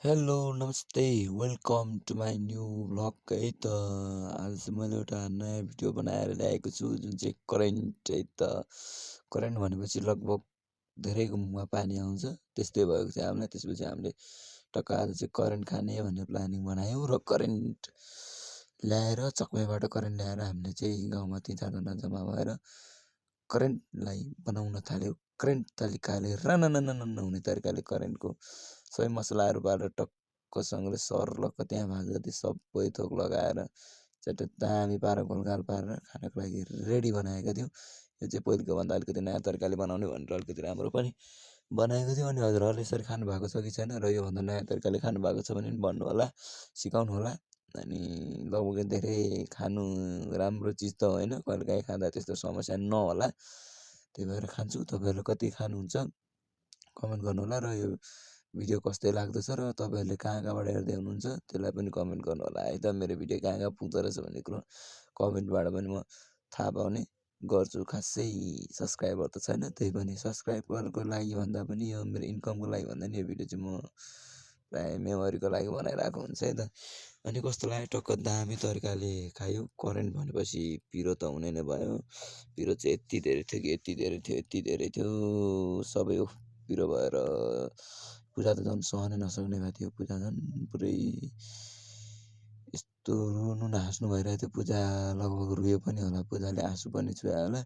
Hello नमस्ते welcome to my new vlog है त आज चाहिँ मैले एउटा नयाँ भिडियो बनाएर ल्याएको छु जुन चाहिँ करेन्ट है त करेन्ट भनेपछि लगभग धेरैको मुखमा पानी आउँछ त्यस्तै भएको चाहिँ हामीलाई त्यसपछि हामीले टक्क आज चाहिँ करेन्ट खाने भन्ने प्लानिङ बनायौँ र करेन्ट ल्याएर चक्मेबाट करेन्ट ल्याएर हामीले चाहिँ गाउँमा 3-4 जना जम्मा भएर करेन्टलाई बनाउन थाल्यो। करेन्ट तरिकाले रननननन हुने तरिकाले करेन्टको सबै मसलाहरू पारेर टक्कसँगले सर्लक्क त्यहाँ भागजति सबै थोक लगाएर चट्ट दामी पारेर घोलघाल पारेर खानको लागि रेडी बनाएका थियौँ। यो चाहिँ पहिलेको भन्दा अलिकति नयाँ तरिकाले बनाउने भनेर अलिकति राम्रो पनि बनाएको थियौँ। अनि हजुरहरूले यसरी खानुभएको छ कि छैन र योभन्दा नयाँ तरिकाले खानुभएको छ भने पनि भन्नु होला, सिकाउनु होला। अनि लगभग धेरै खानु राम्रो चिज त होइन, कहिलेकाहीँ खाँदा त्यस्तो समस्या नहोला, त्यही भएर खान्छु। तपाईँहरूले कति खानुहुन्छ कमेन्ट गर्नुहोला र यो भिडियो कस्तै लाग्दछ र तपाईँहरूले कहाँबाट हेर्दै हुनुहुन्छ त्यसलाई पनि कमेन्ट गर्नुहोला है त। मेरो भिडियो कहाँ पुग्दो रहेछ भन्ने कुरो कमेन्टबाट पनि म थाहा पाउने गर्छु। खासै सब्सक्राइबर त छैन, त्यही पनि सब्सक्राइबरको लागि भन्दा पनि यो मेरो इन्कमको लागि भन्दा नि यो भिडियो चाहिँ म प्रायः मेमोरीको लागि बनाइरहेको हुन्छ है त। अनि कस्तो लाग्यो, टक्क दामी तरिकाले खायो। करेन्ट भनेपछि पिरो त हुने नै भयो। पिरो चाहिँ यति धेरै थियो कि यति धेरै थियो सबै पिरो भएर पूजा त झन् सहनै नसक्ने भएको थियो। पूजा झन् पुरै यस्तो रुनु हाँस्नु भइरहेको थियो। पूजा लगभग रुयो पनि होला, पूजाले आँसु पनि छुयो होला।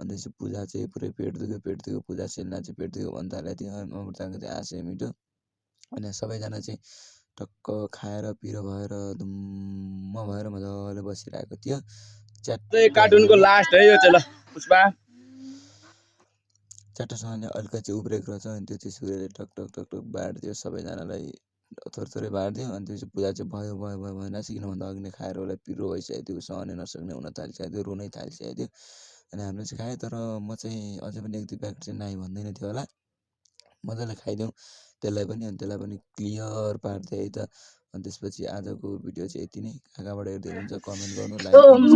अनि त्यसपछि पूजा चाहिँ पुरै पेट दुख्यो। पूजा सेल्ना चाहिँ पेट दुख्यो भन्न थालेको थियो। अमृताको चाहिँ हाँसै मिठो। अनि सबैजना चाहिँ टक्क खाएर पिरो भएर धुम्म भएर मजाले बसिरहेको थियो। कार्टुनको लास्ट है यो चाहिँ। ल पुष्पा च्याटोसँगले अलिकति चाहिँ उब्रेको रहेछ। अनि त्यो चाहिँ सूर्यले टक टक टक टक बाँडिदियो, सबैजनालाई थोरै बाँडिदियो। अनि त्यो चाहिँ पूजा चाहिँ भयो नासिकन भन्दा अघि नै खाएर उसलाई पिरो भइसकेको थियो, सहनै नसक्ने हुन थालिसकेको थियो, रुनै थालिसकेको थियो। अनि हामीले चाहिँ खायो, तर म चाहिँ अझै पनि 1-2 प्याकेट चाहिँ नाइ भन्दैन थियो होला, मजाले खाइदिउँ त्यसलाई पनि क्लियर पार्दै है त। अनि त्यसपछि आजको भिडियो चाहिँ यति नै। कहाँबाट हेर्दै हुनुहुन्छ कमेन्ट गर्नु, लाइक गर्नु।